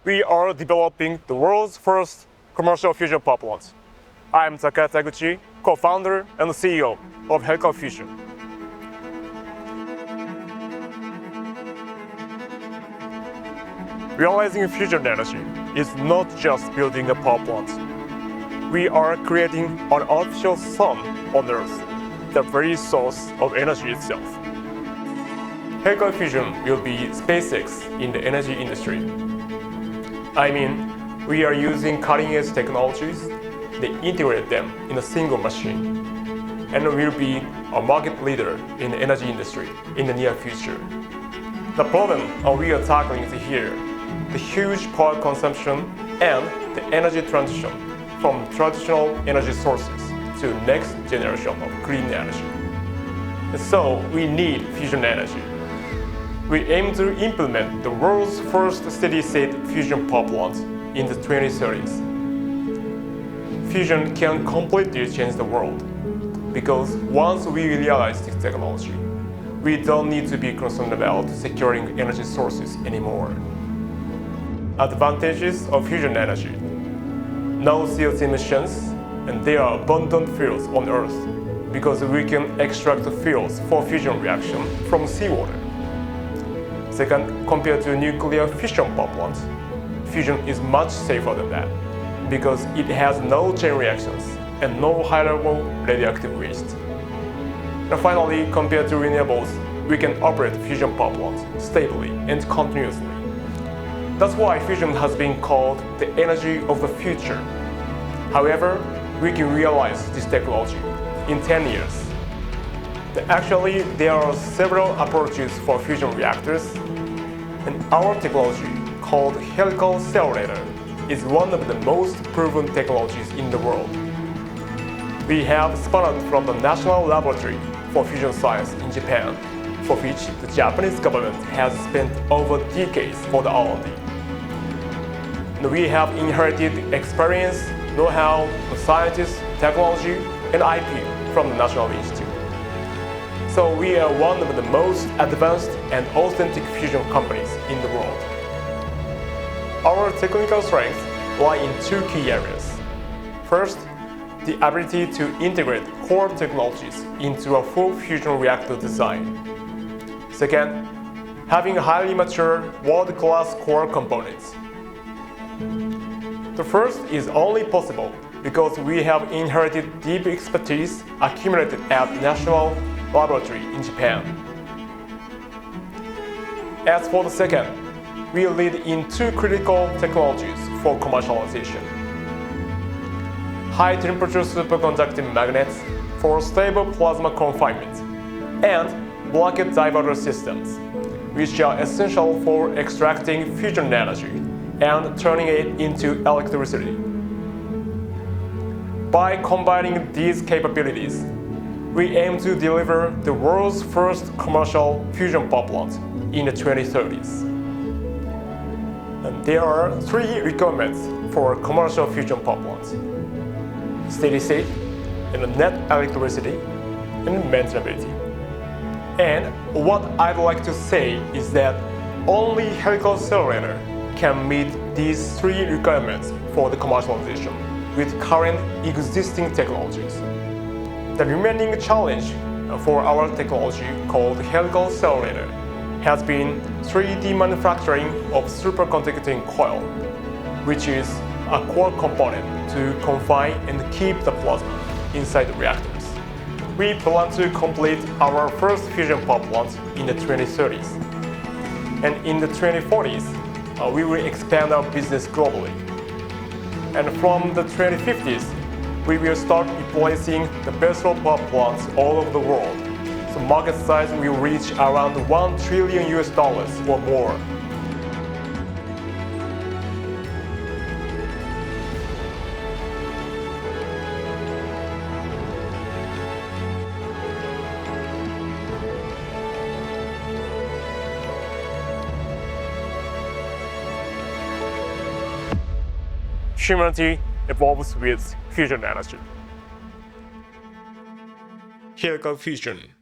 we are developing the world's first commercial fusion power plant. I'm Takaya Taguchi, co-founder and CEO of Helical Fusion. Realizing fusion energy is not just building a power plant. We are creating an artificial sun on Earth, the very source of energy itself. Helical Fusion will be SpaceX in the energy industry. I mean, we are using cutting-edge technologies, they integrate them in a single machine, and will be a market leader in the energy industry in the near future. The problem we are tackling is here, the huge power consumption and the energy transition from traditional energy sources to next generation of clean energy. And so we need fusion energy. We aim to implement the world's first steady-state fusion power plant in the 2030s. Fusion can completely change the world because once we realize this technology, we don't need to be concerned about securing energy sources anymore. Advantages of fusion energy: no CO2 emissions, and there are abundant fuels on Earth because we can extract the fuels for fusion reaction from seawater. Second, compared to nuclear fission power plants, fusion is much safer than that because it has no chain reactions and no high-level radioactive waste. And finally, compared to renewables, we can operate fusion power plants stably and continuously. That's why fusion has been called the energy of the future. However, we can realize this technology in 10 years. Actually, there are several approaches for fusion reactors, and our technology, called Helical Stellarator, is one of the most proven technologies in the world. We have spun out from the National Laboratory for Fusion Science in Japan, for which the Japanese government has spent over decades for the R&D. And we have inherited experience, know-how, scientists, technology, and IP from the National Institute. So we are one of the most advanced and authentic fusion companies in the world. Our technical strengths lie in two key areas. First, the ability to integrate core technologies into a full fusion reactor design. Second, having highly mature, world-class core components. The first is only possible because we have inherited deep expertise accumulated at National Laboratory in Japan. As for the second, we lead in two critical technologies for commercialization: high-temperature superconducting magnets for stable plasma confinement, and blanket-divertor systems, which are essential for extracting fusion energy and turning it into electricity. By combining these capabilities, we aim to deliver the world's first commercial fusion power plant in the 2030s. And there are three requirements for commercial fusion power plants: steady state, and net electricity, and maintainability. And what I'd like to say is that only Helical Stellarator can meet these three requirements for the commercialization with current existing technologies. The remaining challenge for our technology, called Helical Stellarator, has been 3D manufacturing of superconducting coil, which is a core component to confine and keep the plasma inside the reactors. We plan to complete our first fusion power plant in the 2030s. And in the 2040s, we will expand our business globally. And from the 2050s, we will start replacing the baseload power plants all over the world. So market size will reach around $1 trillion or more. Humanity evolves with fusion energy. Helical Fusion.